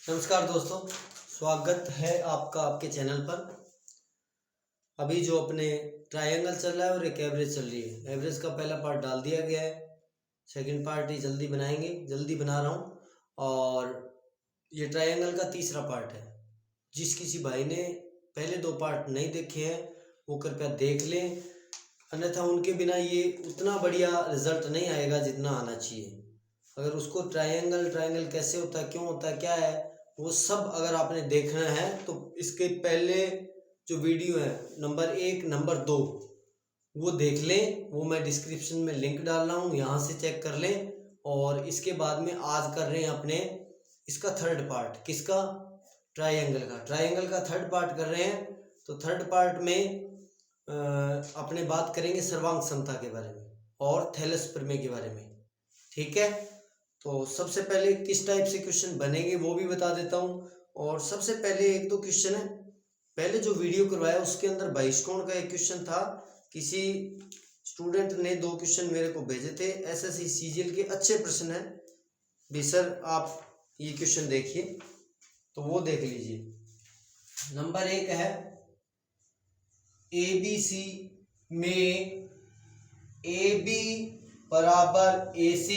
नमस्कार दोस्तों, स्वागत है आपका आपके चैनल पर। अभी जो अपने ट्रायंगल चल रहा है और एक एवरेज चल रही है। एवरेज का पहला पार्ट डाल दिया गया है, सेकंड पार्ट ही जल्दी बनाएंगे, जल्दी बना रहा हूँ। और ये ट्रायंगल का तीसरा पार्ट है। जिस किसी भाई ने पहले दो पार्ट नहीं देखे हैं वो कृपया देख लें, अन्यथा उनके बिना ये उतना बढ़िया रिजल्ट नहीं आएगा जितना आना चाहिए। अगर उसको ट्रायंगल कैसे होता है, क्यों होता है, क्या है, वो सब अगर आपने देखना है तो इसके पहले जो वीडियो है नंबर 1 नंबर 2 वो देख लें। वो मैं डिस्क्रिप्शन में लिंक डाल रहा हूँ, यहाँ से चेक कर लें। और इसके बाद में आज कर रहे हैं अपने इसका थर्ड पार्ट। किसका? ट्रायंगल का थर्ड पार्ट कर रहे हैं। तो थर्ड पार्ट में अपने बात करेंगे सर्वांग समता के बारे में और थैलस प्रमेय के बारे में। ठीक है, तो सबसे पहले किस टाइप से क्वेश्चन बनेंगे वो भी बता देता हूँ। और सबसे पहले एक दो क्वेश्चन है, पहले जो वीडियो करवाया उसके अंदर बहिष्कोण का एक क्वेश्चन था। किसी स्टूडेंट ने 2 क्वेश्चन मेरे को भेजे थे, एसएससी सीजीएल के अच्छे प्रश्न है। भी सर आप ये क्वेश्चन देखिए, तो वो देख लीजिए। नंबर 1 है ABC में AB बराबर AC,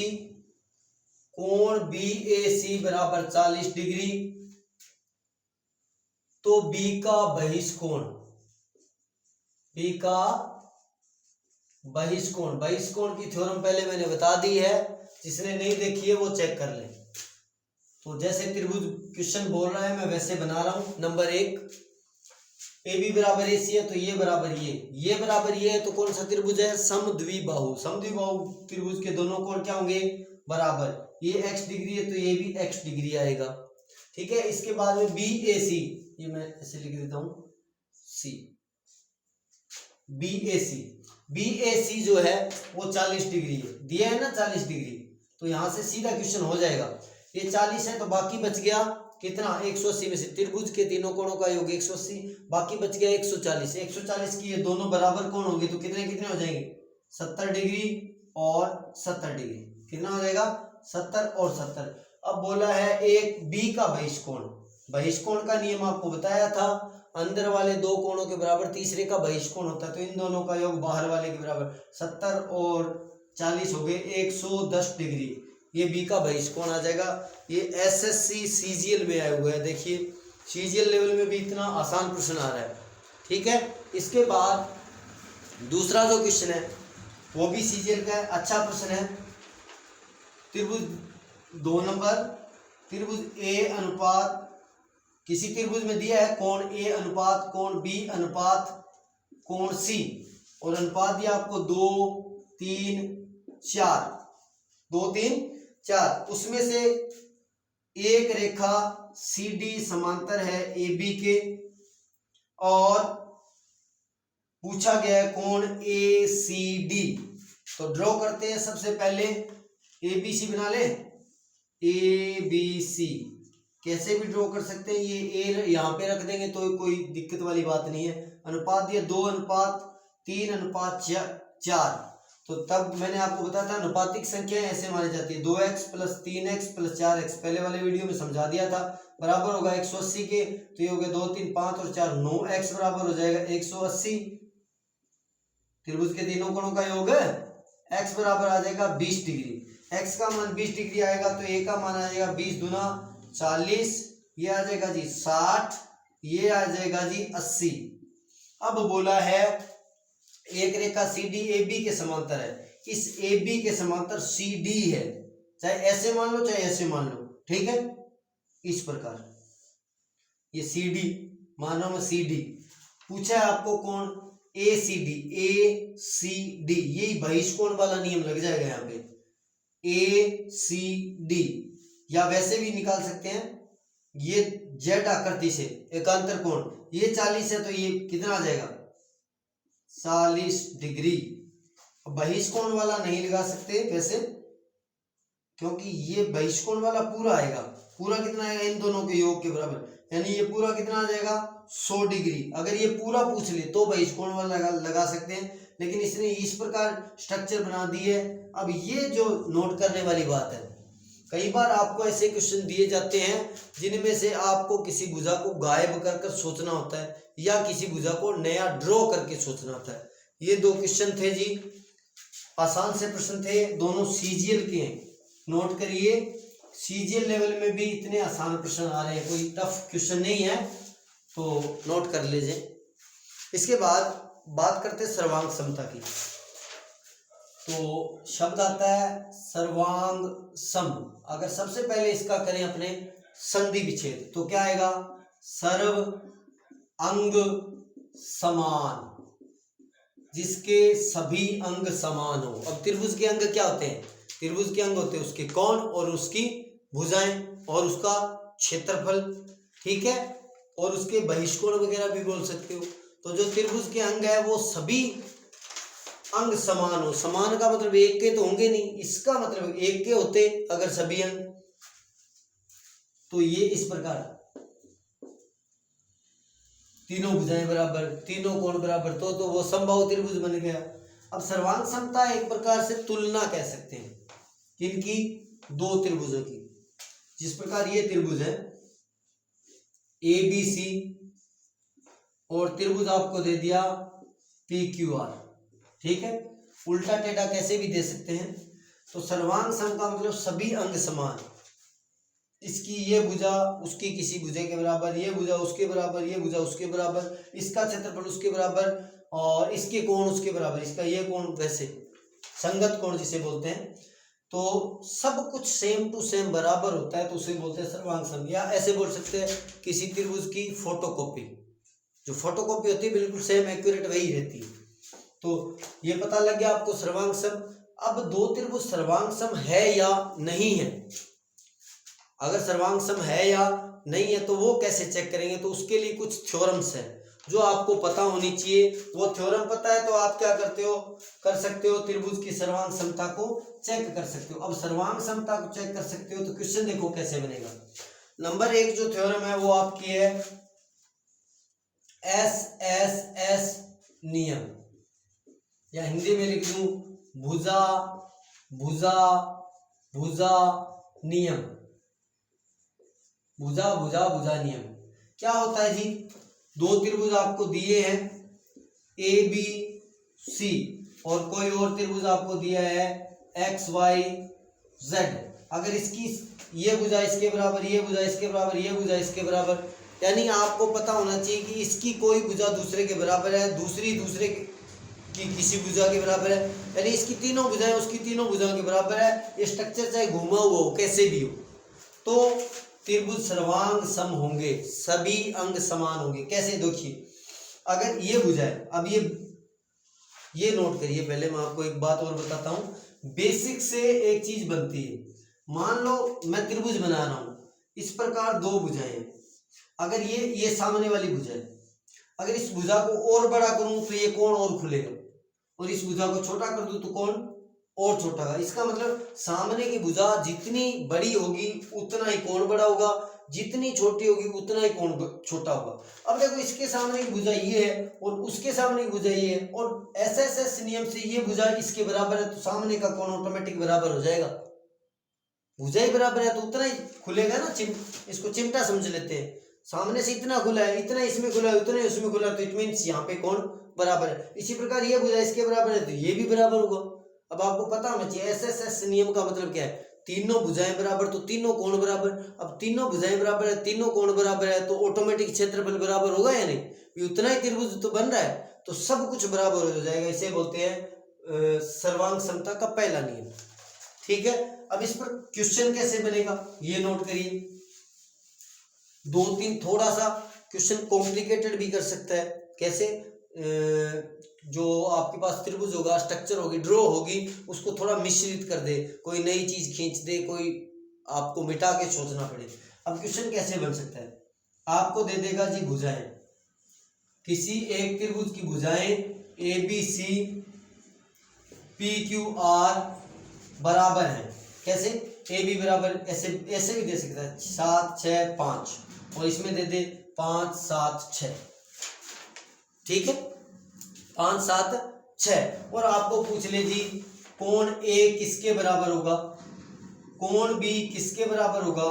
कोण BAC बराबर 40 डिग्री, तो B का बहिष्कोण बहिष्कोण की थ्योरम पहले मैंने बता दी है, जिसने नहीं देखी है वो चेक कर ले। तो जैसे त्रिभुज क्वेश्चन बोल रहा है मैं वैसे बना रहा हूं। नंबर 1 AB बराबर AC है, तो ये बराबर ये बराबर ये है, तो कौन सा त्रिभुज है? समद्विबाहु त्रिभुज के दोनों कोण क्या होंगे? बराबर। ये x डिग्री है तो ये भी x डिग्री आएगा। ठीक है, इसके बाद में BAC, ये मैं ऐसे लिख देता हूं C। BAC जो है वो 40 डिग्री है, दिया है ना 40 डिग्री, तो यहां से सीधा क्वेश्चन हो जाएगा। ये 40 है तो बाकी बच गया कितना? 180 में से त्रिभुज के तीनों कोणों का योग 180, बाकी बच गया 140। 140 की ये दोनों बराबर कोण होंगे तो कितने कितने हो जाएंगे? 70 डिग्री और 70 डिग्री। कितना हो जाएगा? 70 और 70। अब बोला है एक B का बहिष्कोण का नियम आपको बताया था, अंदर वाले 2 कोणों के बराबर तीसरे का बहिष्कोण होता है, तो इन दोनों का योग बाहर वाले के बराबर 70 और 40 हो गए 110 डिग्री। ये B का बहिष्कोण आ जाएगा। ये एसएससी सीजीएल में आया हुआ है, देखिए सीजीएल लेवल में भी इतना आसान प्रश्न आ रहा है। ठीक है, इसके बाद दूसरा जो क्वेश्चन है वो भी सीजीएल का है, अच्छा प्रश्न है। त्रिभुज 2 नंबर, त्रिभुज A अनुपात, किसी त्रिभुज में दिया है कोण A अनुपात कोण B अनुपात कोण C, और अनुपात दिया आपको 2 3 4, उसमें से एक रेखा CD समांतर है AB के, और पूछा गया है कोण ACD। तो ड्रॉ करते हैं। सबसे पहले ABC बना ले। ABC कैसे भी ड्रॉ कर सकते हैं, ये A यहाँ पे रख देंगे तो कोई दिक्कत वाली बात नहीं है। अनुपात दिया 2:3:4, तो तब मैंने आपको बताया था अनुपातिक संख्या ऐसे मानी जाती है, 2x + 3x + 4x, पहले वाले वीडियो में समझा दिया था। बराबर होगा 180 के, तो ये हो गया 2 3 5 और 4 9x बराबर हो जाएगा 180। त्रिभुज के तीनों कोणों का योग है, x बराबर आ जाएगा 20 डिग्री। x का मान 20 डिग्री आएगा तो a का मान आ जाएगा 20 दूना 40, ये आ जाएगा जी 60, ये आ जाएगा जी 80। अब बोला है एक रेखा CD AB के समांतर है, इस AB के समांतर CD है, चाहे ऐसे मान लो चाहे ऐसे मान लो। ठीक है, इस प्रकार ये CD मानो में CD पूछा है आपको कोण ACD, यही बहिष्कोण वाला नियम लग जाएगा यहाँ पे। ACD या वैसे भी निकाल सकते हैं, ये जेट आकृति से एकांतर कोण, ये 40 है तो ये कितना आ जाएगा? 40 डिग्री। बहिष्कोण वाला नहीं लगा सकते वैसे, क्योंकि ये बहिष्कोण वाला पूरा आएगा। पूरा कितना आएगा? इन दोनों के योग के बराबर, यानी ये पूरा कितना आ जाएगा? 100 डिग्री। अगर ये पूरा पूछ ले तो बहिष्कोण वाला लगा सकते हैं, लेकिन इसने इस प्रकार स्ट्रक्चर बना दी है। अब ये जो नोट करने वाली बात है, कई बार आपको ऐसे क्वेश्चन दिए जाते हैं जिनमें से आपको किसी भुजा को गायब कर कर सोचना होता है या किसी भुजा को नया ड्रॉ करके सोचना होता है। ये दो क्वेश्चन थे जी, आसान से प्रश्न थे, दोनों सीजीएल के हैं। नोट करिए, सीजीएल लेवल में भी इतने आसान प्रश्न आ रहे हैं, कोई टफ क्वेश्चन नहीं है, तो नोट कर लीजिए। इसके बाद बात करते हैं सर्वांग समता की। तो शब्द आता है सर्वांग सम। अगर सबसे पहले इसका करें अपने संधि विच्छेद तो क्या आएगा? सर्व अंग समान, जिसके सभी अंग समान हो। अब त्रिभुज के अंग क्या होते हैं? त्रिभुज के अंग होते हैं उसके कोण और उसकी भुजाएं और उसका क्षेत्रफल, ठीक है, और उसके बहिष्कोण वगैरह भी बोल सकते हो। तो जो त्रिभुज के अंग है वो सभी अंग समान हो। समान का मतलब एक के तो होंगे नहीं, इसका मतलब एक के होते अगर सभी अंग, तो ये इस प्रकार तीनों भुजाएं बराबर, तीनों कोण बराबर, तो वो समबाहु त्रिभुज बन गया। अब सर्वांग समता एक प्रकार से तुलना कह सकते हैं किनकी? दो त्रिभुजों की। जिस प्रकार ये त्रिभुज है ABC और त्रिभुज आपको दे दिया PQR, ठीक है, उल्टा टेढ़ा कैसे भी दे सकते हैं। तो सर्वांग सम का मतलब सभी अंग समान, इसकी ये भुजा उसकी किसी भुजा के बराबर, ये भुजा उसके बराबर, ये भुजा उसके बराबर, इसका क्षेत्रफल उसके बराबर और इसके कोण उसके बराबर, इसका ये कोण वैसे संगत कोण जिसे बोलते हैं। तो सब कुछ सेम टू सेम बराबर होता है तो उसे बोलते हैं सर्वांग सम। या ऐसे बोल सकते हैं किसी त्रिभुज की फोटोकॉपी, जो फोटोकॉपी होती है बिल्कुल सेम एक्यूरेट वही रहती है। तो ये पता लग गया आपको सर्वांग सम। अब दो त्रिभुज सर्वांग सम है या नहीं है, अगर सर्वांग सम है या नहीं है तो वो कैसे चेक करेंगे? तो उसके लिए कुछ थ्योरम्स है जो आपको पता होनी चाहिए। वो थ्योरम पता है तो आप क्या करते हो, कर सकते हो, त्रिभुज की सर्वांग समता को चेक कर सकते हो। अब सर्वांग समता को चेक कर सकते हो तो क्वेश्चन देखो कैसे बनेगा। नंबर 1 जो थ्योरम है वो आपकी है SSS नियम, या हिंदी में लिख दूं भुजा भुजा भुजा नियम, भुजा भुजा भुजा नियम। क्या होता है जी? दो त्रिभुज आपको दिए हैं ABC और कोई और त्रिभुज आपको दिया है XYZ। अगर इसकी ये भुजा इसके बराबर, ये भुजा इसके बराबर, ये भुजा इसके बराबर, यानी आपको पता होना चाहिए कि इसकी कोई भुजा दूसरे के बराबर है, दूसरी दूसरे की किसी भुजा के बराबर है, यानी इसकी तीनों भुजाएं उसकी तीनों भुजाओं के बराबर है। ये स्ट्रक्चर चाहे घूमा हुआ हो कैसे भी हो तो त्रिभुज सर्वांग सम होंगे, सभी अंग समान होंगे। कैसे? देखिए, अगर ये भुजा है, अब ये नोट करिए, पहले मैं आपको एक बात और बताता हूं। बेसिक से एक चीज बनती है, मान लो मैं त्रिभुज बना रहा हूं, इस प्रकार दो भुजाएं हैं। अगर ये सामने वाली भुजा है, अगर इस भुजा को और बड़ा करूं तो ये कोण और खुलेगा, और इस भुजा को छोटा कर दूं तो कोण और छोटा होगा। इसका मतलब सामने की भुजा जितनी बड़ी होगी उतना ही कोण बड़ा होगा, जितनी छोटी होगी उतना ही कोण छोटा होगा। अब देखो, इसके सामने की भुजा ये है और उसके सामने की भुजा ये है, और SSS नियम से ये भुजा इसके बराबर है तो सामने का कोण ऑटोमेटिक बराबर हो जाएगा। भुजा ही बराबर है तो उतना ही खुलेगा ना। इसको चिमटा समझ लेते हैं, सामने से इतना खुला है, इतना इसमें खुला है, उतना उसमें खुला है, तो इट मीन्स यहाँ पे कोण बराबर है। इसी प्रकार ये भुजा इसके बराबर है तो ये भी बराबर होगा। अब आपको पता होना चाहिए SSS नियम का मतलब क्या है, तीनों भुजाएं बराबर तो तीनों कोण बराबर। अब तीनों भुजाएं बराबर है, तीनों कोण बराबर है तो ऑटोमेटिक क्षेत्रफल बराबर होगा या नहीं? उतना ही त्रिभुज तो बन रहा है तो सब कुछ बराबर हो जाएगा। इसे बोलते हैं सर्वांग समता का पहला नियम, ठीक है। अब इस पर क्वेश्चन कैसे बनेगा ये नोट करिए। 2-3 थोड़ा सा क्वेश्चन कॉम्प्लिकेटेड भी कर सकता है। कैसे? जो आपके पास त्रिभुज होगा, स्ट्रक्चर होगी, ड्रॉ होगी, उसको थोड़ा मिश्रित कर दे, कोई नई चीज खींच दे, कोई आपको मिटा के सोचना पड़े। अब क्वेश्चन कैसे बन सकता है? आपको दे देगा जी भुजाएं, किसी एक त्रिभुज की भुजाएं ABC PQR बराबर है। कैसे? AB बराबर ऐसे भी दे सकता है 7 6 5, और इसमें दे दे 5 7 6, ठीक है, 5 7 6। और आपको पूछ ले जी कोण A किसके बराबर होगा? कोण बी किसके बराबर होगा,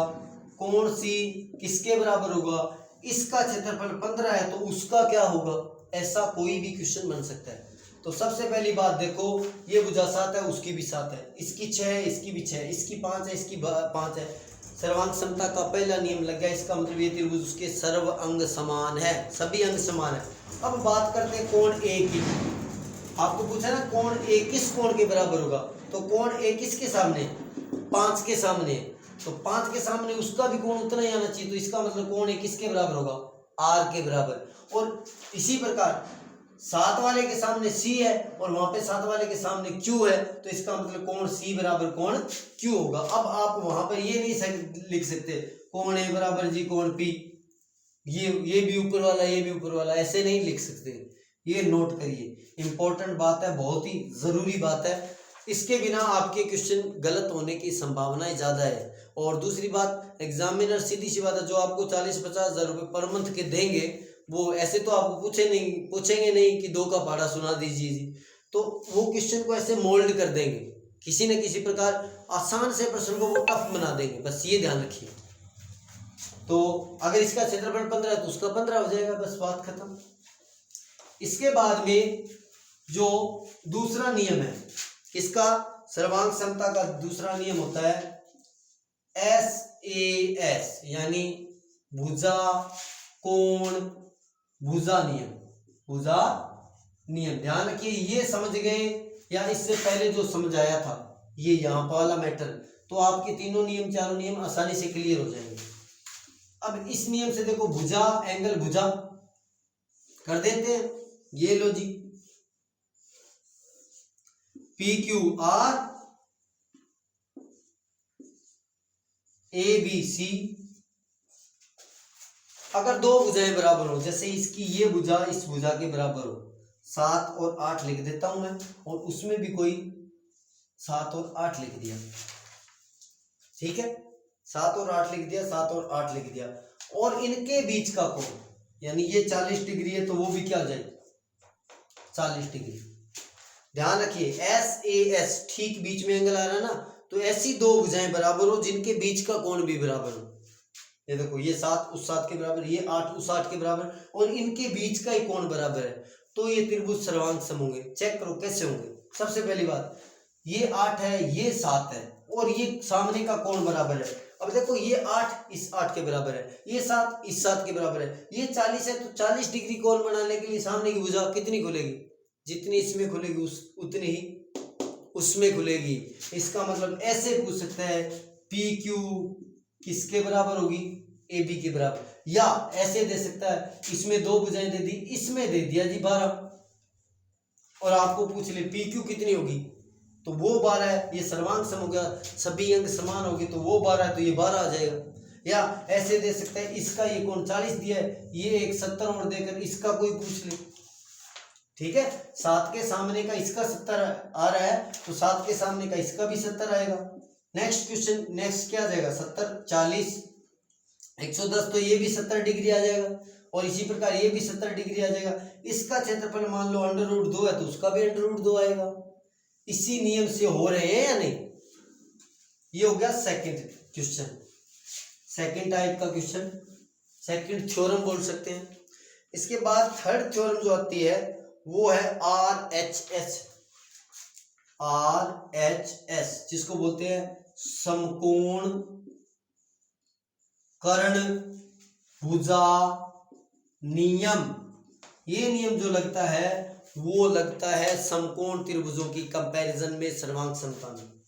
कोण सी किसके बराबर होगा, इसका क्षेत्रफल 15 है तो उसका क्या होगा, ऐसा कोई भी क्वेश्चन बन सकता है। तो सबसे पहली बात देखो, ये भुजा 7 है, उसकी भी 7 है, इसकी 6 है, इसकी भी 6 है, इसकी 5 है, इसकी 5 है। सर्वांग समता का पहला नियम लग गया, इसका मतलब ये त्रिभुज उसके सर्व अंग समान है, सभी अंग समान है। अब बात करते हैं कोण ए की। आपको पूछा ना कोण ए किस कोण के बराबर होगा, तो कोण ए किसके सामने, 5 के सामने, तो 5 के सामने उसका भी कोण उतना ही आना चाहिए, तो इसका मतलब कोण ए किसके बराबर होगा, आर के बराबर। और इसी प्रकार 7 वाले के सामने सी है और वहां पे 7 वाले के सामने क्यू है, तो इसका मतलब कोण सी बराबर कोण क्यू होगा। अब आप वहां पर ये नहीं लिख सकते कोण ए बराबर जी कोण पी, ये भी ऊपर वाला, ये भी ऊपर वाला, ऐसे नहीं लिख सकते। ये नोट करिए, इंपॉर्टेंट बात है, बहुत ही जरूरी बात है। इसके बिना आपके क्वेश्चन गलत होने की संभावनाएं ज्यादा है। और दूसरी बात, एग्जामिनर सीधी सी बात है, जो आपको 40-50 हजार रुपए पर मंथ के देंगे, वो ऐसे तो आपको पूछेंगे नहीं कि 2 का पहाड़ा सुना दीजिए जी, तो वो क्वेश्चन को ऐसे मोल्ड कर देंगे, किसी न किसी प्रकार आसान से प्रश्न को वो टफ बना देंगे, बस ये ध्यान रखिए। तो अगर इसका क्षेत्रफल 15 है तो उसका 15 हो जाएगा, बस बात खत्म। इसके बाद में जो दूसरा नियम है, इसका सर्वांग समता का दूसरा नियम होता है SAS, यानी भुजा कोण भुजा नियम, भुजा नियम। ध्यान रखिए, ये समझ गए या इससे पहले जो समझाया था ये यहाँ वाला मैटर, तो आपके तीनों नियम, चारों नियम आसानी से क्लियर हो जाएंगे। अब इस नियम से देखो, भुजा एंगल भुजा कर देते हैं, ये लो जी, PQR ABC। अगर 2 भुजाएं बराबर हो, जैसे इसकी ये भुजा इस भुजा के बराबर हो, 7 और 8 लिख देता हूं मैं, और उसमें भी कोई 7 और 8 लिख दिया, ठीक है, 7 और 8 लिख दिया, 7 और 8 लिख दिया, और इनके बीच का कोण, यानी ये 40 डिग्री है तो वो भी क्या हो जाए, 40 डिग्री। ध्यान रखिए, SAS ठीक बीच में एंगल आ रहा है ना, तो ऐसी 2 भुजाएं बराबर हो जिनके बीच का कोण भी बराबर हो। ये देखो, ये 7 उस 7 के बराबर, ये 8 उस 8 के बराबर, और इनके बीच का ही कोण बराबर है, तो ये त्रिभुज सर्वांग सम होंगे। चेक करो कैसे होंगे। सबसे पहली बात, ये 8 है, ये 7 है, और ये सामने का कोण बराबर है। अब देखो, ये 8 इस 8 के बराबर है, ये 7 इस 7 के बराबर है, ये 40 है, तो 40 डिग्री कोण बनाने के लिए सामने की भुजा कितनी खुलेगी, जितनी इसमें खुलेगी उतनी ही उसमें खुलेगी। इसका मतलब ऐसे पूछ सकता है, PQ किसके बराबर होगी, AB के बराबर, या ऐसे दे सकता है, इसमें 2 भुजाएं दे दी, इसमें दे दिया जी 12, और आपको पूछ ले PQ कितनी होगी, तो वो 12 है, ये सर्वांग सम हो गया, सभी अंग समान होगी, तो वो 12 है तो ये 12 आ जाएगा। या ऐसे दे सकता है, इसका ये कोण 40 दिया है, ये एक 70 और देकर इसका कोई पूछ ले, ठीक है, 7 के सामने का इसका 70 आ रहा है, तो 7 के सामने का इसका भी 70 आएगा। नेक्स्ट क्वेश्चन, नेक्स्ट क्या आ जाएगा, 70 40 110, तो ये भी 70 डिग्री आ जाएगा, और इसी प्रकार ये भी 70 डिग्री आ जाएगा। इसका क्षेत्रफल मान लो √2 है, तो उसका भी √2 आएगा। इसी नियम से हो रहे हैं या नहीं। ये हो गया सेकंड क्वेश्चन, सेकंड टाइप का क्वेश्चन, सेकंड थ्योरम बोल सकते हैं। इसके बाद थर्ड थ्योरम जो आती है वो है RHS, जिसको बोलते हैं समकोण कर्ण भुजा नियम। ये नियम जो लगता है वो लगता है समकोण त्रिभुजों की कंपैरिजन में सर्वांग समता में।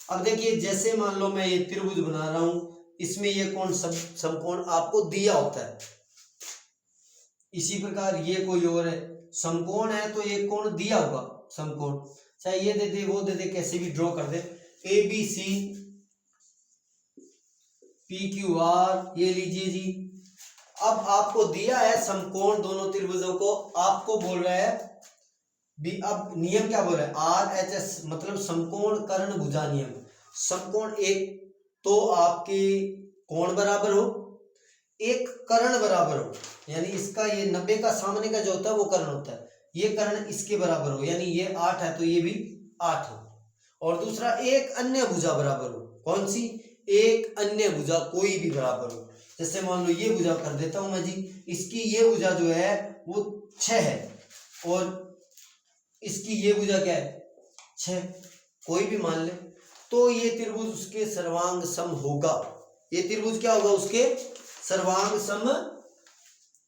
अब देखिए, जैसे मान लो मैं ये त्रिभुज बना रहा हूं, इसमें ये कोण समकोण आपको दिया होता है, इसी प्रकार ये कोई और है, समकोण है तो एक कोण दिया होगा समकोण, चाहे ये दे दे वो दे दे, कैसे भी ड्रॉ कर दे, ABC PQR ये लीजिए जी। अब आपको दिया है समकोण दोनों त्रिभुजों को, आपको बोल रहा है भी, अब नियम क्या बोल रहा है, RHS मतलब समकोण कर्ण भुजा नियम। समकोण एक तो आपके कोण बराबर हो, एक कर्ण बराबर हो, यानी इसका ये 90 का सामने का जो होता है वो कर्ण होता है, ये कर्ण इसके बराबर हो, यानी ये 8 है तो ये भी 8 हो, और दूसरा एक अन्य भुजा बराबर हो, कौन सी? एक अन्य भुजा कोई भी बराबर हो। जैसे मान लो ये भुजा कर देता हूं मैं जी, इसकी ये भुजा जो है वो 6 है और इसकी ये भुजा क्या है? 6, कोई भी मान ले, तो ये त्रिभुज उसके सर्वांग सम होगा। ये त्रिभुज क्या होगा? उसके सर्वांग सम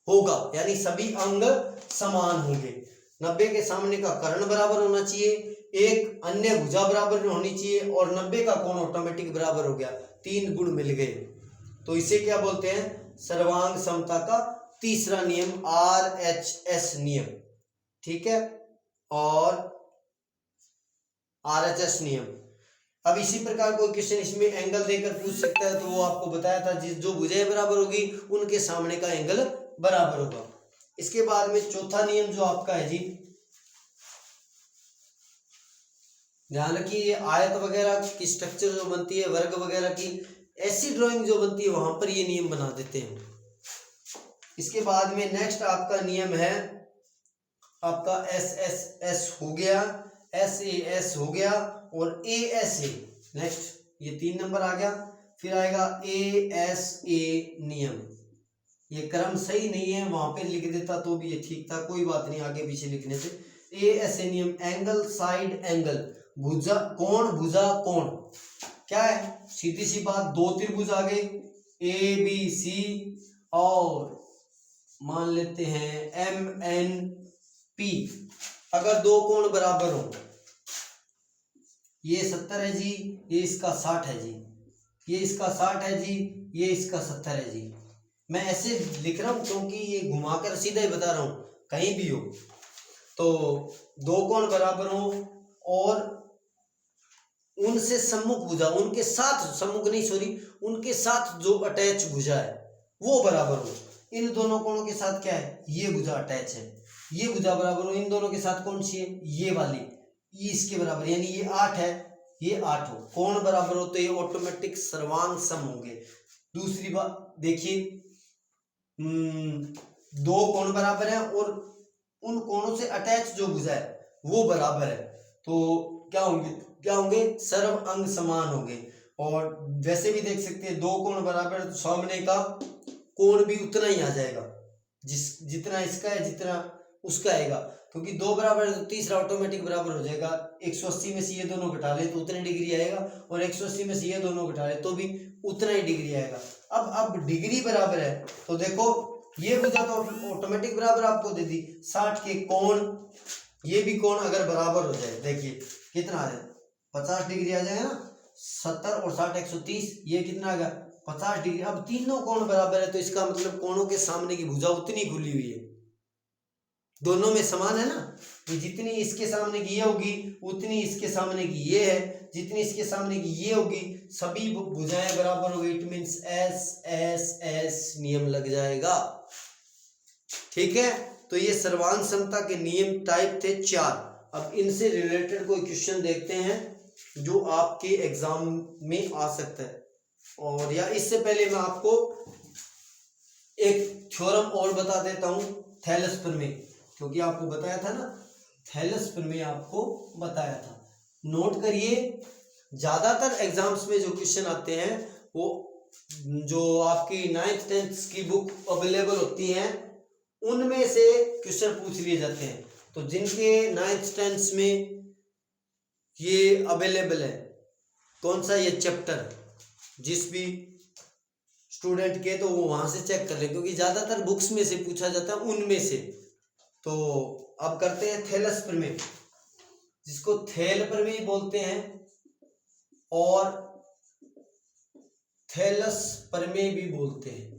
होगा, यानी सभी अंग समान होंगे। 90 के सामने का कर्ण बराबर होना चाहिए, एक अन्य भुजा बराबर होनी चाहिए और 90 का कोण ऑटोमेटिक बराबर हो गया। 3 गुण मिल गए, तो इसे क्या बोलते हैं? सर्वांग समता का तीसरा नियम, RHS नियम। ठीक है, और RHS नियम। अब इसी प्रकार कोई क्वेश्चन इसमें एंगल देकर पूछ सकता है, तो वो आपको बताया था, जिस जो भुजाएं बराबर होगी उनके सामने का एंगल बराबर होगा। इसके बाद में चौथा नियम जो आपका है जी, ध्यान रखिए, ये आयत वगैरह की स्ट्रक्चर जो बनती है, वर्ग वगैरह की ऐसी ड्राइंग जो बनती है, वहां पर ये नियम बना देते हैं। इसके बाद में नेक्स्ट आपका नियम है आपका SSS हो गया, SAS हो गया और ASA। नेक्स्ट ये 3 नंबर आ गया। फिर आएगा ASA नियम। ये क्रम सही नहीं है, वहां पे लिख देता तो भी ये ठीक था, कोई बात नहीं, आगे पीछे लिखने से। ASA नियम, एंगल साइड एंगल, भुजा कोण, भुजा कोण क्या है? सीधी सी बात, दो त्रिभुज आ गए ABC और मान लेते हैं MNP। अगर दो कोण बराबर हो, ये 70 है जी, ये इसका 60 है जी, ये इसका 60 है जी, ये इसका 70 है जी। मैं ऐसे लिख रहा हूं क्योंकि ये घुमाकर सीधा ही बता रहा हूं, कहीं भी हो तो दो कोण बराबर हो और उनसे सम्मुख भुजा, उनके साथ, सम्मुख नहीं सॉरी, उनके साथ जो अटैच भुजा है वो बराबर हो। इन दोनों कोणों के साथ क्या है? ये भुजा अटैच है, ये भुजा बराबर हो। इन दोनों के साथ कौन सी है? ये वाली, ये इसके बराबर, यानी ये 8 है, ये 8 हो, कोण बराबर हो तो ये ऑटोमेटिक सर्वांग सम होंगे। दूसरी बात देखिए, दो कोण बराबर है और उन कोणों से अटैच जो भुजा है वो बराबर है, तो क्या होंगे? क्या होंगे? सर्व अंग समान होंगे। और वैसे भी देख सकते हैं, दो कोण बराबर है तो सामने का कोण भी उतना ही आ जाएगा, जितना इसका है जितना उसका आएगा, क्योंकि दो बराबर है तो तीसरा ऑटोमेटिक बराबर हो जाएगा। 180 में से ये दोनों घटा ले तो उतने डिग्री आएगा और 180 में से ये दोनों घटा ले तो भी उतना ही डिग्री आएगा। अब डिग्री बराबर है तो देखो, ये भुजा तो ऑटोमेटिक बराबर आपको दे दी, 60 के कोण, ये भी कोण अगर बराबर हो जाए, देखिए कितना आ जाए? 50 डिग्री आ जाएगा ना, 70 और 60 130, ये कितना आ गया? 50 डिग्री। अब तीनों कोण बराबर है तो इसका मतलब कोणों के सामने की भुजा उतनी खुली हुई है, दोनों में समान है ना, तो जितनी इसके सामने की ये होगी उतनी इसके सामने की ये है, जितनी इसके सामने की ये होगी, सभी भुजाएं बराबर होगी। इट मींस SSS नियम लग जाएगा। ठीक है, तो ये सर्वांग समता के नियम टाइप थे 4। अब इनसे रिलेटेड कोई क्वेश्चन देखते हैं जो आपके एग्जाम में आ सकता है, और या इससे पहले मैं आपको एक थ्योरम और बता देता हूं थैलस प्रमेय, क्योंकि आपको बताया था ना, थैलस प्रमेय आपको बताया था, नोट करिए। ज्यादातर एग्जाम्स में जो क्वेश्चन आते हैं वो जो आपकी 9th 10th की बुक अवेलेबल होती हैं उनमें से क्वेश्चन पूछ लिए जाते हैं। तो जिनके 9th 10th में ये अवेलेबल है, कौन सा ये चैप्टर, जिस भी स्टूडेंट के, तो वो वहां से चेक कर ले, क्योंकि ज्यादातर बुक्स में से पूछा जाता है उनमें से। तो अब करते हैं थैलस प्रमेय, जिसको थैल प्रमेय बोलते हैं और थैलस प्रमेय भी बोलते हैं।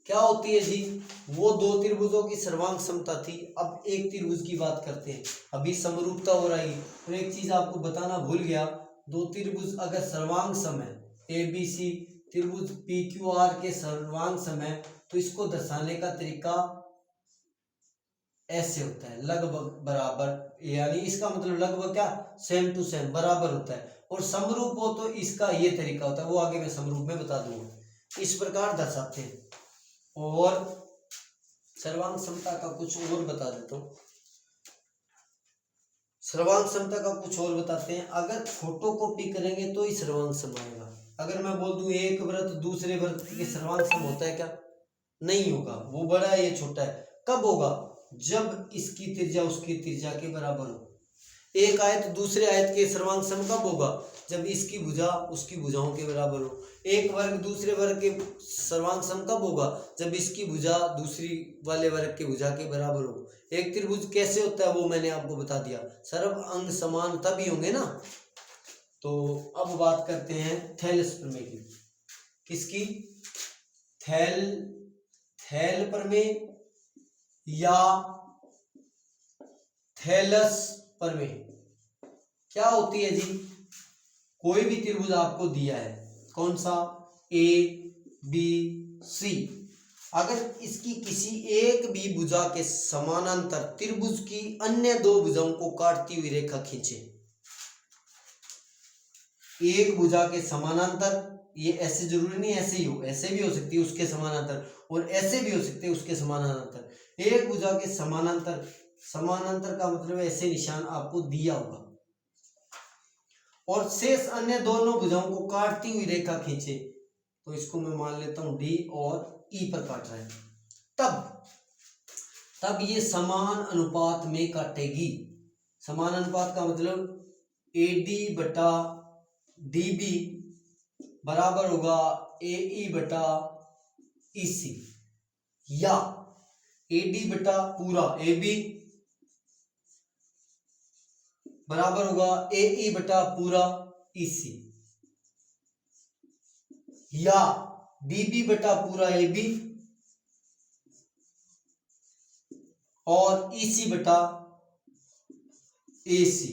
क्या होती है जी? वो दो त्रिभुजों की सर्वांग समता थी। अब एक त्रिभुज की बात करते हैं, अभी समरूपता हो रही है। और एक चीज आपको बताना भूल गया, दो त्रिभुज अगर सर्वांग सम है, ABC त्रिभुज PQR के सर्वांग सम है, तो इसको दर्शाने का तरीका ऐसे होता है, लगभग बराबर, यानी इसका मतलब लगभग क्या, सेम टू सेम बराबर होता है। और समरूप हो तो इसका ये तरीका होता है, वो आगे मैं समरूप में बता दूंगा। इस प्रकार दर्शाते हैं। और सर्वांग समता का कुछ और बता देता हूं। सर्वांग समता का कुछ और बताते हैं। अगर फोटोकॉपी करेंगे तो ही सर्वांग सम आएगा। अगर मैं बोल दूं एक वृत्त दूसरे वृत्त के सर्वांग सम होता है क्या? नहीं होगा, वो बड़ा है ये छोटा है। कब होगा? जब इसकी त्रिज्या उसकी त्रिज्या के बराबर हो। एक आयत दूसरे आयत के सर्वांग सम कब होगा? जब इसकी भुजा उसकी भुजाओं के बराबर हो। एक वर्ग दूसरे वर्ग के सर्वांग सम कब होगा? जब इसकी भुजा दूसरी वाले वर्ग के भुजा के बराबर हो। एक त्रिभुज कैसे होता है वो मैंने आपको बता दिया, सर्व अंग समान तभी होंगे ना। तो अब बात करते हैं थैलस प्रमेय की। किसकी? थैल प्रमेय या थैलस प्रमेय क्या होती है जी? कोई भी त्रिभुज आपको दिया है, कौन सा? A B C. अगर इसकी किसी एक भी भुजा के समानांतर त्रिभुज की अन्य दो भुजाओं को काटती हुई रेखा खींचे। एक भुजा के समानांतर, ये ऐसे जरूरी नहीं ऐसे ही हो, ऐसे भी हो सकती है उसके समानांतर, और ऐसे भी हो सकते हैं उसके समानांतर। एक भुजा के समानांतर, समानांतर का मतलब ऐसे निशान आपको दिया होगा, और शेष अन्य दोनों भुजाओं को काटती हुई रेखा खींचे। तो इसको मैं मान लेता हूं डी और ई पर काट रहा है, तब ये समान अनुपात में काटेगी। समान अनुपात का मतलब AD बटा DB बराबर होगा AE बटा EC, या AD बटा पूरा AB बराबर होगा AE बटा पूरा EC, या DB बटा पूरा AB और EC बटा AC।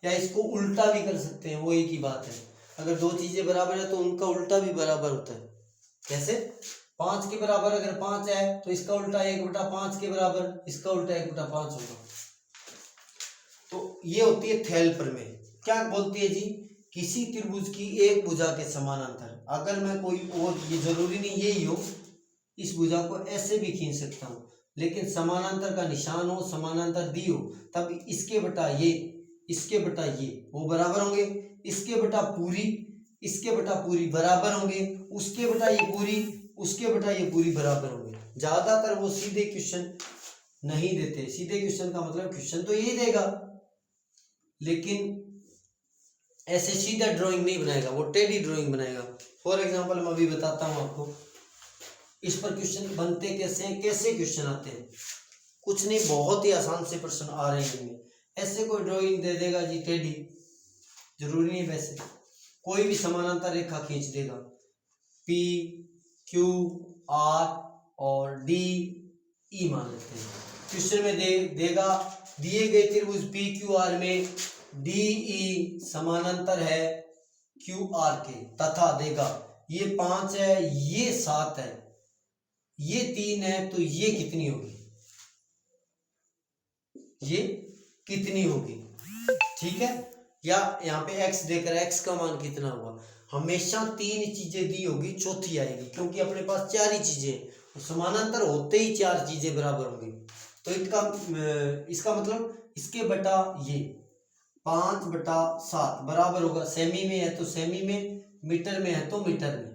या इसको उल्टा भी कर सकते हैं, वो एक ही बात है। अगर दो चीजें बराबर है तो उनका उल्टा भी बराबर होता है। कैसे? 5 के बराबर अगर 5 है तो इसका उल्टा 1 बटा 5 के बराबर, इसका उल्टा 1 बटा 5 होगा। तो ये होती है थैल प्रमेय। क्या बोलती है जी? किसी त्रिभुज की एक भुजा के समानांतर, अगर मैं कोई और, ये जरूरी नहीं यही हो, इस भुजा को ऐसे भी खींच सकता हूं, लेकिन समानांतर का निशान हो, समानांतर दी हो, तब इसके बटा ये, इसके बटा ये वो बराबर होंगे, इसके बटा पूरी, इसके बटा पूरी बराबर होंगे, उसके बटा ये पूरी, उसके बटा ये पूरी बराबर होंगे। ज्यादातर वो सीधे क्वेश्चन नहीं देते। सीधे क्वेश्चन का मतलब क्वेश्चन तो यही देगा, लेकिन ऐसे सीधा ड्राइंग नहीं बनाएगा, वो टेढ़ी ड्राइंग बनाएगा। फॉर एग्जांपल मैं अभी बताता हूं आपको, इस पर क्वेश्चन बनते कैसे हैं, कैसे क्वेश्चन आते हैं। कुछ नहीं, बहुत ही आसान से प्रश्न आ रहे हैं। ऐसे कोई ड्राइंग दे देगा जी टेढ़ी, जरूरी नहीं, वैसे कोई भी समानांतर रेखा खींच देगा, P Q R और D E मान लेते हैं। क्वेश्चन में देगा दिए गए त्रिभुज P Q R में D E समानांतर है Q R के, तथा देगा ये 5 है, ये 7 है, ये 3 है, तो ये कितनी होगी, ये कितनी होगी। ठीक है? या यहाँ पे x देकर x का मान कितना होगा। हमेशा 3 चीजें दी होगी, चौथी आएगी, क्योंकि अपने पास 4 ही चीजें, समानांतर होते ही 4 चीजें बराबर होंगी। तो इसका मतलब इसके बटा ये 5 बटा 7 बराबर होगा, सेमी में है तो सेमी में, मीटर में है तो मीटर में।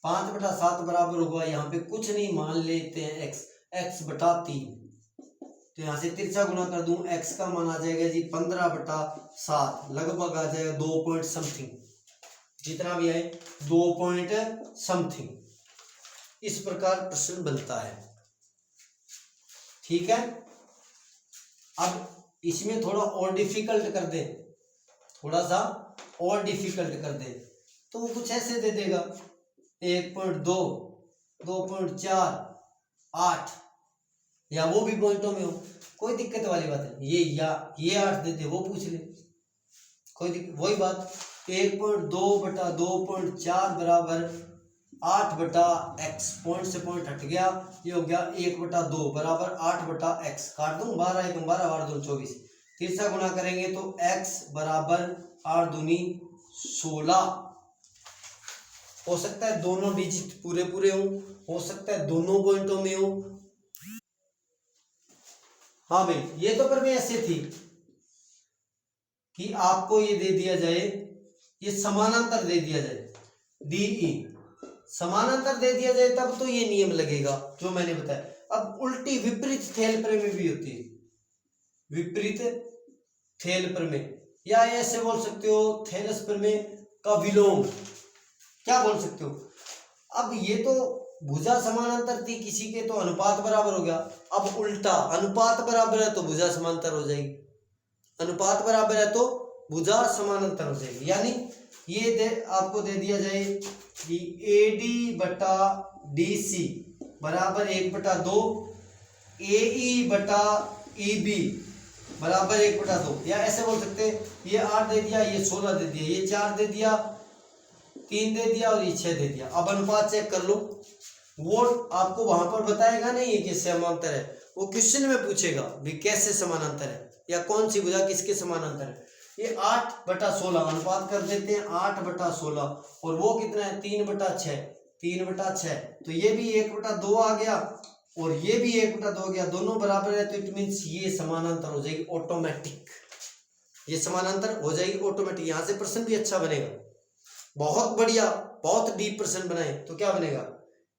5 बटा 7 बराबर होगा, यहाँ पे कुछ नहीं, मान लेते हैं x बटा 3। तो यहाँ से तिरछा गुना कर दूं, x का मान आ जाएगा जी 15 बटा 7, लगभग आ जाएगा 2 पॉइंट समथिंग, जितना भी आए 2 पॉइंट समथिंग। इस प्रकार प्रश्न बनता है। ठीक है? अब इसमें थोड़ा और डिफिकल्ट कर दे, थोड़ा सा और डिफिकल्ट कर दे, तो वो कुछ ऐसे दे देगा 1.2, 2.4, 8, या वो भी पॉइंटों में हो, कोई दिक्कत वाली बात है। ये या ये 8 देते, वो पूछ ले, कोई दिक्कत, वही बात। 1.2 बटा 2.4 बराबर 8 बटा x, पॉइंट से पॉइंट हट गया, ये हो गया 1 बटा 2 बराबर 8 बटा x, काट दूं, 12 1 12, 8 2 24, तिरछा गुना करेंगे तो x बराबर 8 दूनी 16। हो सकता है दोनों डिजिट पूरे पूरे हो सकता है दोनों पॉइंटों में हो। हाँ भाई, ये तो प्रमेय ऐसे थी, कि आपको ये दे दिया जाए, ये समानांतर दे दिया जाए, DE समानांतर दे दिया जाए, तब तो ये नियम लगेगा जो मैंने बताया। अब उल्टी विपरीत थेल प्रमेय भी होती है, विपरीत थेल प्रमेय, या ऐसे बोल सकते हो थेलस प्रमेय का विलोम, क्या बोल सकते हो। अब ये तो भुजा समानांतर थी किसी के, तो अनुपात बराबर हो गया। अब उल्टा अनुपात बराबर है तो भुजा समांतर हो जाएगी, अनुपात बराबर है तो भुजा समानांतर हो जाएगी। यानी ये आपको दे दिया जाए कि AD बटा DC बराबर 1/2, AE बटा EB बराबर 1/2, या ऐसे बोल सकते हैं ये 8 दे दिया, ये 16 दे दिया, ये 4 दे दिया, 3 दे दिया और ये 6 दे दिया। अब अनुपात चेक कर लो, वो आपको वहां पर बताएगा नहीं कि समांतर है, वो क्वेश्चन में पूछेगा भी कैसे समानांतर है या कौन सी भुजा किसके समानांतर है। ये 8/16 अनुपात कर देते हैं, 8/16, और वो कितना है 3/6, 3/6, तो ये भी 1/2 आ गया और ये भी 1/2 आ गया, दोनों बराबर है, तो इट मीन्स ये समानांतर हो जाएगी ऑटोमेटिक, ये समानांतर हो जाएगी ऑटोमेटिक। यहां से प्रश्न भी अच्छा बनेगा, बहुत बढ़िया, बहुत डीप प्रश्न बनाए तो क्या बनेगा,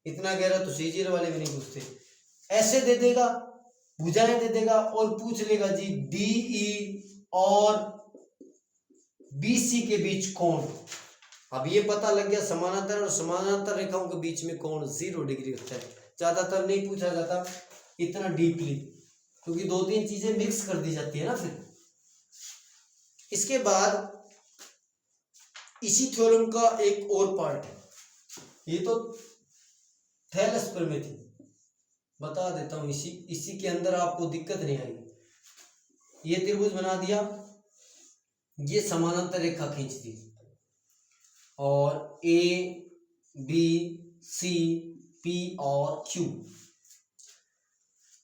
इतना गहरा तो सीजीएल वाले भी नहीं पूछते। ऐसे दे देगा, भुजाएं दे देगा और पूछ लेगा जी DE और BC के बीच कोण। अब ये पता लग गया समानांतर और समानांतर रेखाओं के बीच में कोण 0 डिग्री होता है। ज्यादातर नहीं पूछा जाता इतना डीपली, क्योंकि 2-3 चीजें मिक्स कर दी जाती है ना। फिर इसके बाद इसी थ्योरम का एक और पार्ट है, ये तो थैलस प्रमेय थी, बता देता हूं, इसी के अंदर आपको दिक्कत नहीं आएगी। ये त्रिभुज बना दिया, ये समानांतर रेखा खींच दी और A B C P और Q,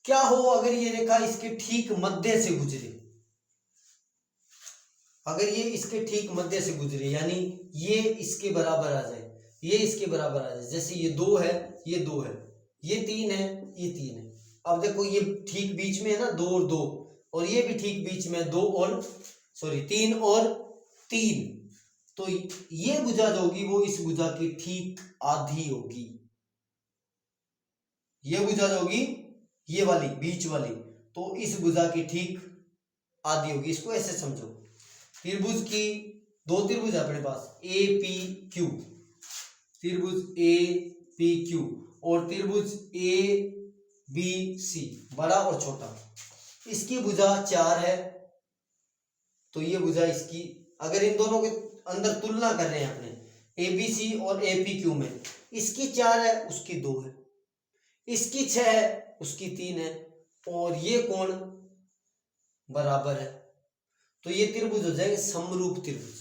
क्या हो अगर ये रेखा इसके ठीक मध्य से गुजरे, अगर ये इसके ठीक मध्य से गुजरे, यानी ये इसके बराबर आ जाए, ये इसके बराबर आ जाए, जैसे ये 2 है, ये 2 है, ये 3 है, ये 3 है। अब देखो ये ठीक बीच में है ना, 2 और 2, और ये भी ठीक बीच में 3 और 3, तो ये भुजा जो होगी वो इस भुजा की ठीक आधी होगी, ये भुजा जो होगी ये वाली बीच वाली, तो इस भुजा की ठीक आधी होगी। इसको ऐसे समझो, त्रिभुज की 2 त्रिभुज है अपने पास, APQ, त्रिभुज APQ और त्रिभुज ABC, बड़ा और छोटा, इसकी भुजा 4 है, तो ये भुजा इसकी, अगर इन दोनों के अंदर तुलना कर रहे हैं अपने ABC और APQ में, इसकी 4 है उसकी 2 है, इसकी 6 है उसकी 3 है, और ये कोण बराबर है, तो ये त्रिभुज हो जाएंगे समरूप त्रिभुज।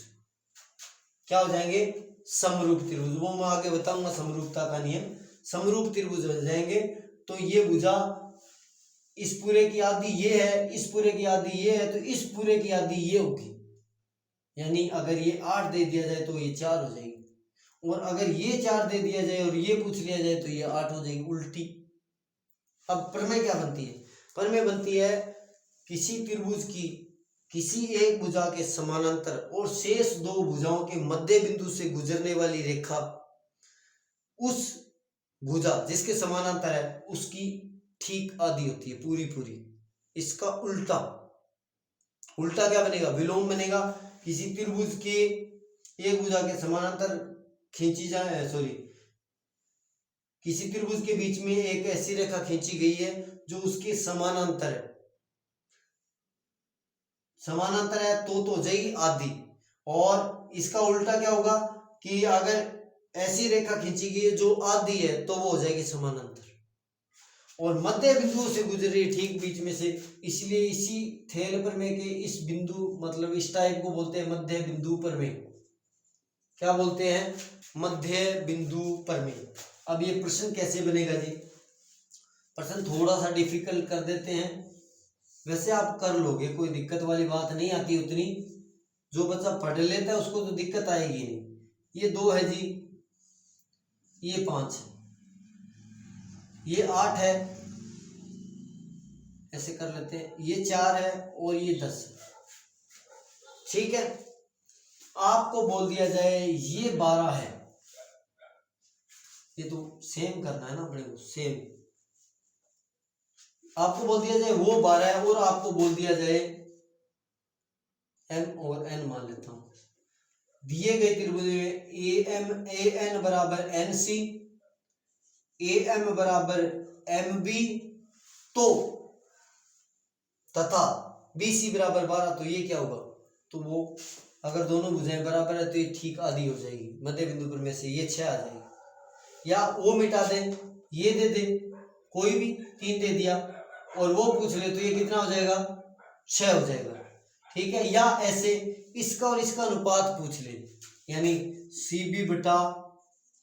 क्या हो जाएंगे, समरूप त्रिभुज, वो मैं आगे बताऊंगा समरूपता का नियम। समरूप त्रिभुज हो जाएंगे, तो ये भुजा इस पूरे की आधी ये है, इस पूरे की आधी ये है, तो इस पूरे की आधी ये होगी, यानी अगर ये 8 दे दिया जाए तो ये 4 हो जाएगी, और अगर ये 4 दे दिया जाए और ये पूछ लिया जाए तो ये 8 हो जाएगी, उल्टी। अब प्रमेय क्या बनती है, प्रमेय बनती है किसी त्रिभुज की किसी एक भुजा के समानांतर और शेष 2 भुजाओं के मध्य बिंदु से गुजरने वाली रेखा उस भुजा जिसके समानांतर है उसकी ठीक आधी होती है, पूरी पूरी। इसका उल्टा, उल्टा क्या बनेगा, विलोम बनेगा। किसी त्रिभुज के एक भुजा के समानांतर खींची जाए, किसी त्रिभुज के बीच में एक ऐसी रेखा खींची गई है जो उसके समानांतर है, समानांतर है तो हो जाएगी आधी, और इसका उल्टा क्या होगा कि अगर ऐसी रेखा खींची गई है जो आधी है तो वो हो जाएगी समानांतर, और मध्य बिंदु से गुजरी ठीक बीच में से, इसलिए इसी थेल प्रमेय के इस बिंदु मतलब इस टाइप को बोलते हैं मध्य बिंदु प्रमेय। क्या बोलते हैं, मध्य बिंदु प्रमेय। अब ये प्रश्न कैसे बनेगा जी, प्रश्न थोड़ा सा डिफिकल्ट कर देते हैं, वैसे आप कर लोगे, कोई दिक्कत वाली बात नहीं आती उतनी, जो बच्चा पढ़ लेता है उसको तो दिक्कत आएगी नहीं। ये 2 है जी, ये 5 है, ये 8 है, ऐसे कर लेते हैं, ये 4 है और ये 10 है, ठीक है, आपको बोल दिया जाए ये 12 है, ये तो सेम करना है ना अपने को, सेम आपको बोल दिया जाए वो 12 है और आपको बोल दिया जाए m और n मान लेता हूं, दिए गए त्रिभुज में ए एन बराबर एन सी, ए एम बराबर एम बी, तो तथा बी सी बराबर 12, तो ये क्या होगा, तो वो अगर दोनों भुजाएं बराबर है तो ये ठीक आधी हो जाएगी, मध्य बिंदु पर में से ये 6 आ जाएगी, या वो मिटा दे, ये दे दे, कोई भी 3 दे दिया और वो पूछ ले तो ये कितना हो जाएगा, 6 हो जाएगा। ठीक है, या ऐसे इसका और इसका अनुपात पूछ ले, यानी सी बी बटा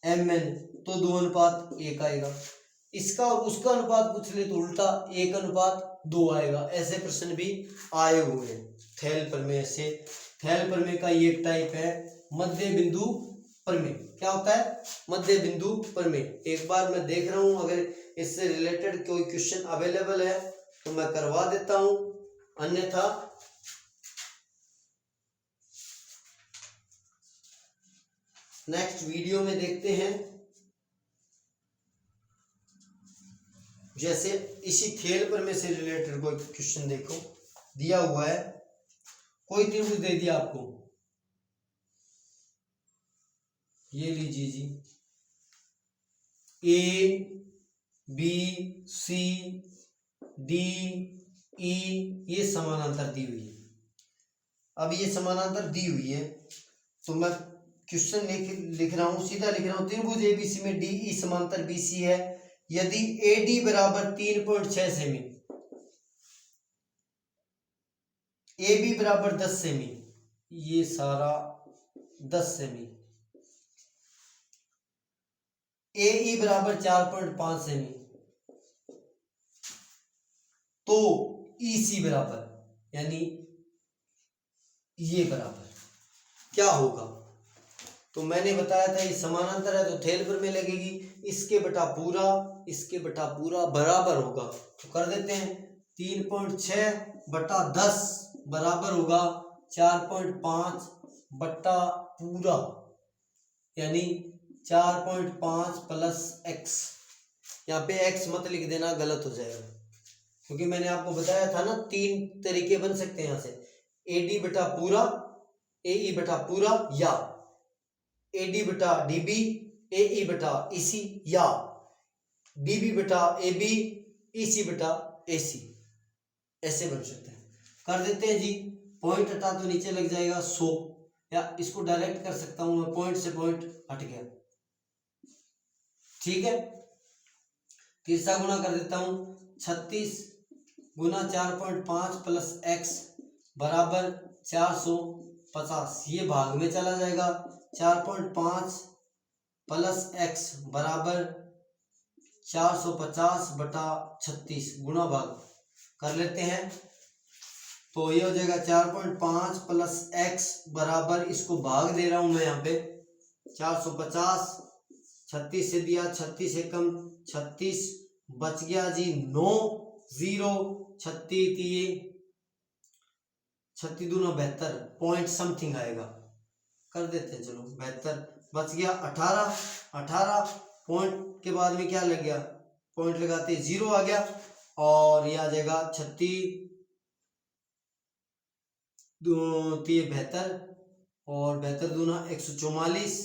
एम एन, तो 2:1 आएगा, इसका और उसका अनुपात पूछ ले तो उल्टा 1:2 आएगा। ऐसे प्रश्न भी आए हुए हैं थैल प्रमेय से। थैल प्रमेय का ये एक टाइप है मध्य बिंदु प्रमेय। क्या होता है, मध्य बिंदु प्रमेय। एक बार मैं देख रहा हूं अगर इससे रिलेटेड कोई क्वेश्चन अवेलेबल है तो मैं करवा देता हूं, अन्यथा नेक्स्ट वीडियो में देखते हैं। जैसे इसी थेल प्रमेय से रिलेटेड कोई क्वेश्चन देखो, दिया हुआ है, कोई त्रिभुज दे दिया आपको, ये लीजिए जी, ए बी सी डी ई, ये समानांतर दी हुई है। अब ये समानांतर दी हुई है तो मैं क्वेश्चन लिख रहा हूं, सीधा लिख रहा हूं, त्रिभुज एबीसी में डी ई समांतर बीसी है, यदि एडी बराबर 3.6 सेमी, ए बी बराबर 10 सेमी, ये सारा 10 सेमी, ए ई बराबर 4.5 सेमी, तो ई सी बराबर यानी ये बराबर क्या होगा, तो मैंने बताया था ये समानांतर है तो थेल पर में लगेगी, इसके बटा पूरा बराबर होगा, तो कर देते हैं 3.6 बटा 10 बराबर होगा 4.5 बटा पूरा, यानी 4.5 प्लस एक्स। यहाँ पे एक्स मत लिख देना, गलत हो जाएगा, क्योंकि मैंने आपको बताया था ना 3 तरीके बन सकते हैं यहाँ से, ए डी बटा पूरा, ए ई बटा पूरा, या ए डी बटा डी बी, ए ई बटा ई सी, या डी बी बटा ए बी, ई सी बटा ए सी, ऐसे बन सकते हैं। कर देते हैं जी, पॉइंट हटा तो नीचे लग जाएगा 100, या इसको डायरेक्ट कर सकता हूं मैं, पॉइंट से पॉइंट हट गया, ठीक है। तीसरा गुना कर देता हूं, 36 गुना 4.5 प्लस एक्स बराबर 450, ये भाग में चला जाएगा, 4.5 प्लस एक्स बराबर 450 बटा 36 गुणा भाग कर लेते हैं, तो ये हो जाएगा 4.5 प्लस एक्स बराबर, इसको भाग दे रहा हूं मैं यहाँ पे, 450 36 से दिया, 36 से कम 36 बच गया जी 9, 0 36 36 दूना 72, पॉइंट समथिंग आएगा, कर देते हैं, चलो 72 बच गया, 18 पॉइंट के बाद में क्या लग गया, पॉइंट लगाते 0 आ गया, और ये आ जाएगा 36 72 और 72 दूना 144,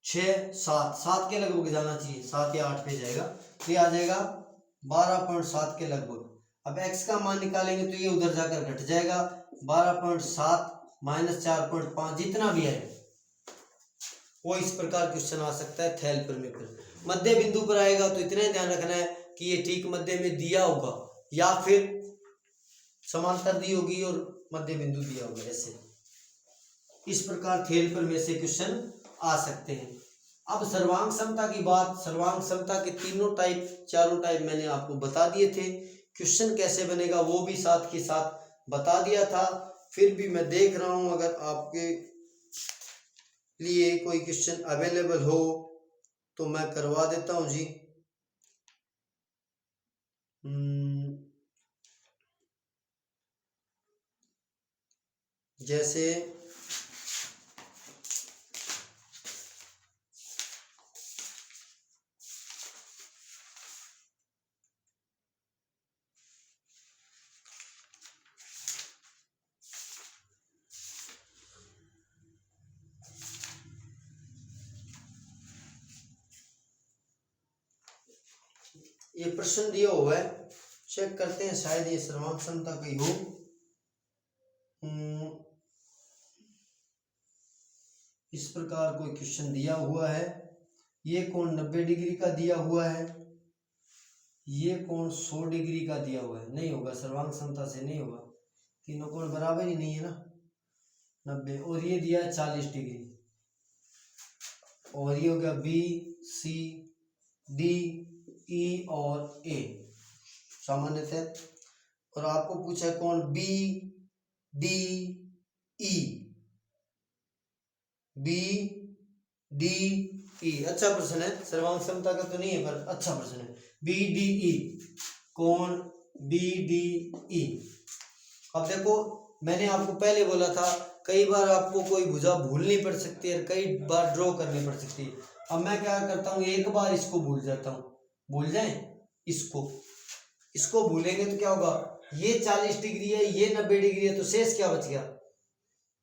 6 7 के लगभग जाना चाहिए, 7 या 8 पे जाएगा, तो ये आ जाएगा 12.7 के लगभग। अब x का मान निकालेंगे तो ये उधर जाकर घट जाएगा, 12.7 माइनस 4.5, जितना भी है वो इस प्रकार क्वेश्चन आ सकता है थैल प्रमेय पर। मध्य बिंदु पर आएगा तो इतना ही ध्यान रखना है कि ये ठीक मध्य में दिया होगा, या फिर समांतर दी होगी और मध्य बिंदु दिया होगा, ऐसे इस प्रकार थेल प्रमेय से क्वेश्चन आ सकते हैं। अब सर्वांग समता की बात, सर्वांग समता के तीनों टाइप, चारों टाइप मैंने आपको बता दिए थे, क्वेश्चन कैसे बनेगा वो भी साथ के साथ बता दिया था। फिर भी मैं देख रहा हूं अगर आपके लिए कोई क्वेश्चन अवेलेबल हो तो मैं करवा देता हूं जी। जैसे ये प्रश्न दिया हुआ है, चेक करते हैं, शायद ये सर्वांग क्षमता का ही हो। इस प्रकार कोई क्वेश्चन दिया हुआ है। ये कोण 90 डिग्री का दिया हुआ है, ये कोण 100 डिग्री का दिया हुआ है। नहीं होगा, सर्वांग क्षमता से नहीं होगा, तीनों कोण बराबर ही नहीं है ना, 90। और ये दिया है 40 डिग्री, और ये हो गया बी, सी, डी, ई और ए सामान्यतः। और आपको पूछा है कौन बी, डी, ई, बी, डी, ई। अच्छा प्रश्न है, सर्वांग क्षमता का तो नहीं है पर अच्छा प्रश्न है। बी, डी, ई, कौन बी, डी, ई। अब देखो, मैंने आपको पहले बोला था कई बार आपको कोई भुजा भूलनी पड़ सकती है, कई बार ड्रॉ करनी पड़ सकती है। अब मैं क्या करता हूँ, एक बार इसको भूल जाता हूँ, भूल जाए इसको भूलेंगे तो क्या होगा, ये 40 डिग्री है, ये 90 डिग्री है, तो शेष क्या बच गया,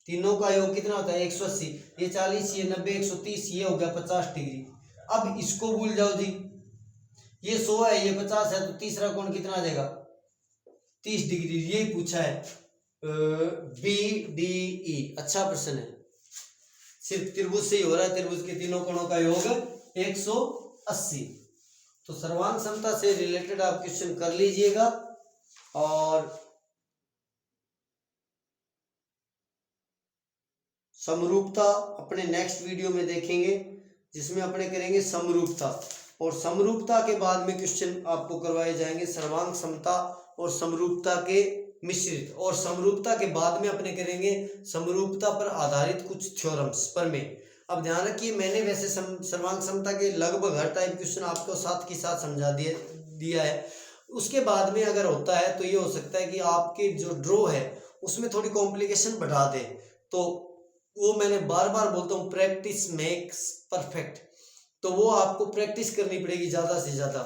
तीनों का योग कितना होता है 180। ये 40, ये 90, 130, ये हो गया 50 डिग्री। अब इसको भूल जाओ जी, ये 100 है, ये 50 है, तो तीसरा कोण कितना आ जाएगा 30 डिग्री। यही पूछा है बी, डी, ई। अच्छा प्रश्न है, सिर्फ त्रिभुज से ही हो रहा है, त्रिभुज के तीनों कोणों का योग 180। तो सर्वांग क्षमता से रिलेटेड आप क्वेश्चन कर लीजिएगा। और समरूपता अपने नेक्स्ट वीडियो में देखेंगे, जिसमें अपने करेंगे समरूपता। और समरूपता के बाद में क्वेश्चन आपको करवाए जाएंगे सर्वांग क्षमता और समरूपता के मिश्रित। और समरूपता के बाद में अपने करेंगे समरूपता पर आधारित कुछ थ्योरम्स पर में। अब ध्यान रखिए, मैंने वैसे सर्वांग क्षमता के लगभग हर टाइप क्वेश्चन आपको साथ के साथ समझा दिया है। उसके बाद में अगर होता है तो ये हो सकता है कि आपके जो ड्रॉ है उसमें थोड़ी कॉम्प्लिकेशन बढ़ा दे, तो वो मैंने बार बार बोलता हूँ, प्रैक्टिस मेक्स परफेक्ट। तो वो आपको प्रैक्टिस करनी पड़ेगी ज़्यादा से ज़्यादा।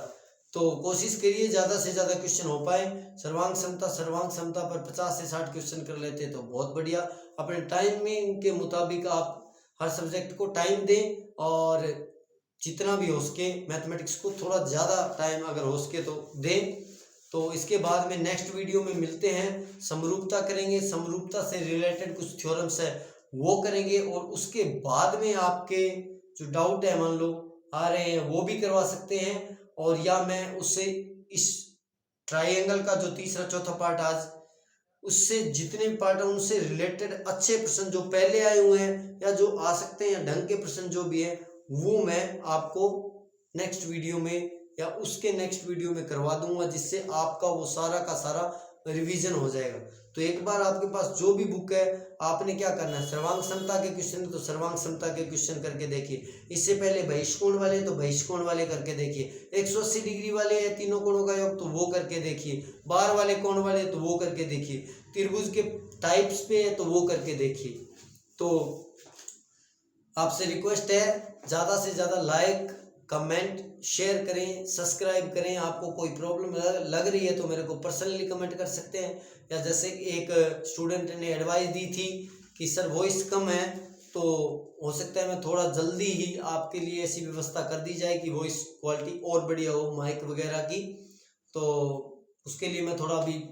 तो कोशिश करिए ज़्यादा से ज़्यादा क्वेश्चन हो पाए। सर्वांग क्षमता पर 50 से 60 क्वेश्चन कर लेते तो बहुत बढ़िया। अपने टाइम में के मुताबिक आप हर सब्जेक्ट को टाइम दें, और जितना भी हो सके मैथमेटिक्स को थोड़ा ज़्यादा टाइम अगर हो सके तो दें। तो इसके बाद में नेक्स्ट वीडियो में मिलते हैं, समरूपता करेंगे, समरूपता से रिलेटेड कुछ थ्योरम्स है वो करेंगे। और उसके बाद में आपके जो डाउट है मान लो आ रहे हैं वो भी करवा सकते हैं, और या मैं उससे इस ट्राइंगल का जो तीसरा चौथा पार्ट आज उससे जितने भी पार्ट हैं उनसे रिलेटेड अच्छे प्रश्न जो पहले आए हुए हैं या जो आ सकते हैं या ढंग के प्रश्न जो भी हैं वो मैं आपको नेक्स्ट वीडियो में या उसके नेक्स्ट वीडियो में करवा दूंगा, जिससे आपका वो सारा का सारा रिवीजन हो जाएगा। तो एक बार आपके पास जो भी बुक है आपने क्या करना है, सर्वांग क्षमता के क्वेश्चन तो सर्वांग क्षमता के क्वेश्चन करके देखिए। इससे पहले बहिष्कोण वाले तो बहिष्कोण वाले करके देखिए, 180 डिग्री वाले है तीनों कोणों का योग तो वो करके देखिए, बार वाले कोण वाले तो वो करके देखिए, त्रिभुज के टाइप्स पे है तो वो करके देखिए। तो आपसे रिक्वेस्ट है ज़्यादा से ज़्यादा लाइक, कमेंट, शेयर करें, सब्सक्राइब करें। आपको कोई प्रॉब्लम लग रही है तो मेरे को पर्सनली कमेंट कर सकते हैं, या जैसे एक स्टूडेंट ने एडवाइस दी थी कि सर वॉइस कम है, तो हो सकता है मैं थोड़ा जल्दी ही आपके लिए ऐसी व्यवस्था कर दी जाए कि वॉइस क्वालिटी और बढ़िया हो माइक वगैरह की। तो उसके लिए मैं थोड़ा अभी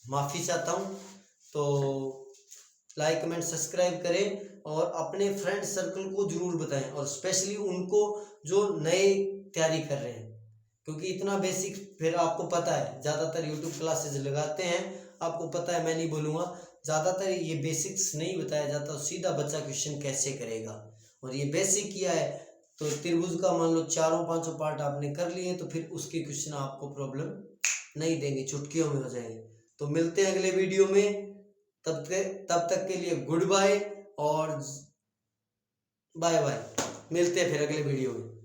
माफ़ी चाहता हूँ। तो लाइक, कमेंट, सब्सक्राइब करें और अपने फ्रेंड सर्कल को जरूर बताएं, और स्पेशली उनको जो नए तैयारी कर रहे हैं, क्योंकि इतना बेसिक फिर आपको पता है ज़्यादातर यूट्यूब क्लासेस लगाते हैं, आपको पता है मैं नहीं बोलूँगा, ज़्यादातर ये बेसिक्स नहीं बताया जाता, सीधा बच्चा क्वेश्चन कैसे करेगा। और ये बेसिक किया है तो त्रिभुज का मान लो 4-5 पार्ट आपने कर लिए तो फिर उसके क्वेश्चन आपको प्रॉब्लम नहीं देंगे, चुटकियों में हो जाएंगे। तो मिलते हैं अगले वीडियो में, तब तक के लिए गुड बाय और बाय बाय। मिलते हैं फिर अगले वीडियो में।